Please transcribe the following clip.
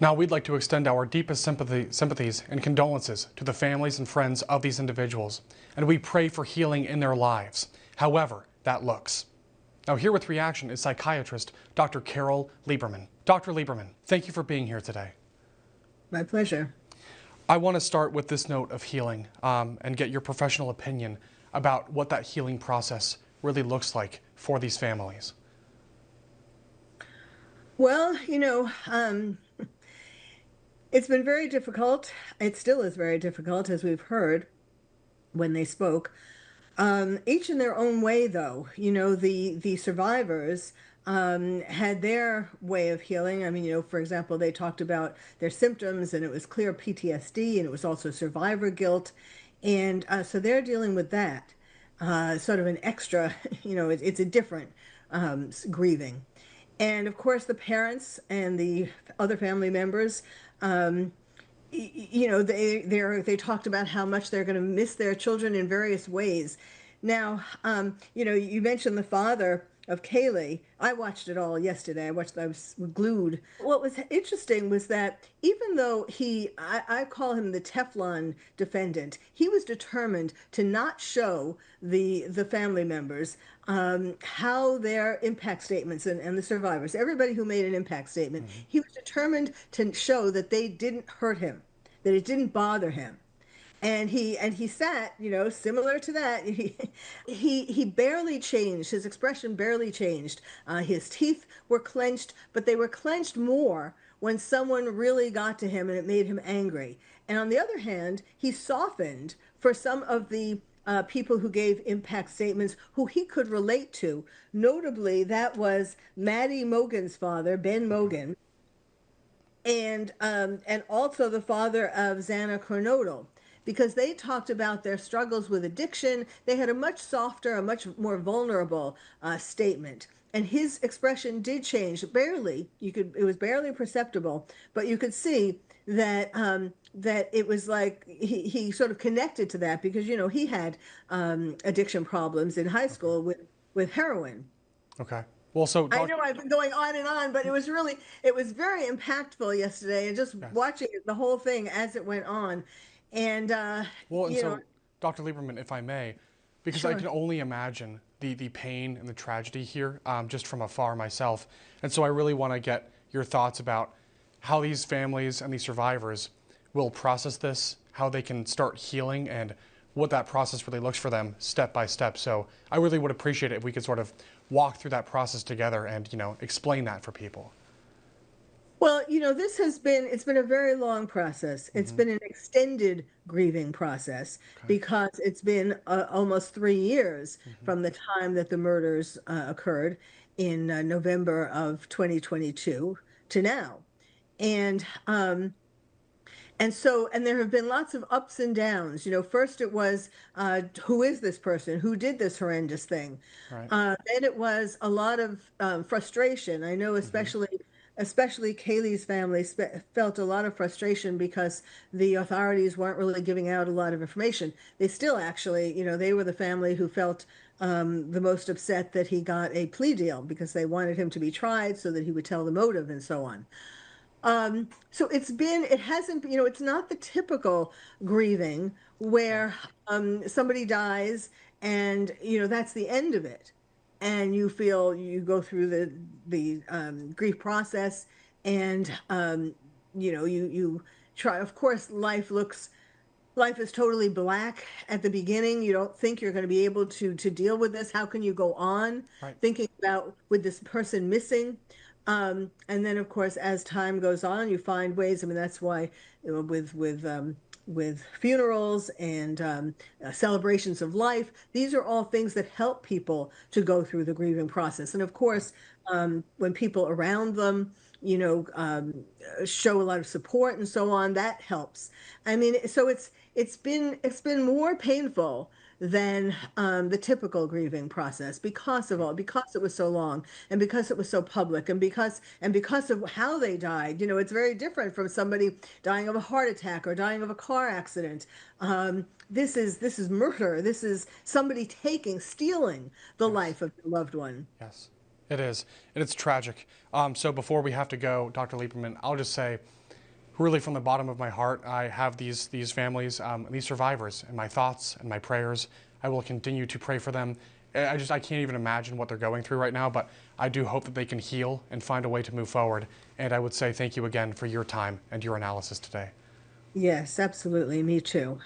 Now, we'd like to extend our deepest sympathies and condolences to the families and friends of these individuals, and we pray for healing in their lives, however that looks. Now, here with reaction is psychiatrist Dr. Carole Lieberman. Dr. Lieberman, thank you for being here today. My pleasure. I want to start with this note of healing and get your professional opinion about what that healing process really looks like for these families. Well, it's been very difficult. It still is very difficult, as we've heard when they spoke. Each in their own way, though. The survivors had their way of healing. I mean, for example, they talked about their symptoms, and it was clear PTSD, and it was also survivor guilt. And so they're dealing with that, sort of an extra, it's a different grieving. And of course, the parents and the other family members, they talked about how much they're going to miss their children in various ways. Now, you mentioned the father of Kaylee. I watched it all yesterday. I was glued. What was interesting was that even though I call him the Teflon defendant, he was determined to not show the family members how their impact statements and the survivors, everybody who made an impact statement, he was determined to show that they didn't hurt him, that it didn't bother him. And he sat, similar to that. He barely changed. His expression barely changed. His teeth were clenched, but they were clenched more when someone really got to him and it made him angry. And on the other hand, he softened for some of the people who gave impact statements who he could relate to. Notably, that was Maddie Mogen's father, Ben Mogen, and also the father of Xana Kernodle, because they talked about their struggles with addiction. They had a much softer, a much more vulnerable statement. And his expression did change, barely. It was barely perceptible, but you could see that that it was like he sort of connected to that because he had addiction problems in high school with heroin. Okay. Well, so I know I've been going on and on, but it was very impactful yesterday, and just yes. watching the whole thing as it went on. And so Dr. Lieberman, if I may, because sure. I can only imagine the pain and the tragedy here just from afar myself. And so I really want to get your thoughts about how these families and these survivors will process this, how they can start healing, and what that process really looks for them step by step. So I really would appreciate it if we could sort of walk through that process together and, explain that for people. Well, it's been a very long process. It's been an extended grieving process because it's been almost 3 years from the time that the murders occurred in November of 2022 to now. And there have been lots of ups and downs. First it was, who is this person? Who did this horrendous thing? Right. Then it was a lot of frustration. I know especially Kaylee's family felt a lot of frustration because the authorities weren't really giving out a lot of information. They still actually, they were the family who felt the most upset that he got a plea deal because they wanted him to be tried so that he would tell the motive and so on. So it hasn't, it's not the typical grieving where somebody dies and, that's the end of it. And you go through the grief process and, you try, of course, life is totally black at the beginning. You don't think you're going to be able to deal with this. How can you go on thinking about with this person missing? And then, of course, as time goes on, you find ways. I mean, that's why with funerals and celebrations of life, these are all things that help people to go through the grieving process. And of course, when people around them, show a lot of support and so on, that helps. I mean, so it's been more painful than the typical grieving process because it was so long and because it was so public and because of how they died. It's very different from somebody dying of a heart attack or dying of a car accident. This is murder. This is somebody stealing the life of their loved one. Yes, it is, and it's tragic. So before we have to go, Dr. Lieberman, I'll just say really from the bottom of my heart, I have these families, these survivors in my thoughts and my prayers. I will continue to pray for them. I can't even imagine what they're going through right now, but I do hope that they can heal and find a way to move forward. And I would say thank you again for your time and your analysis today. Yes, absolutely. Me too.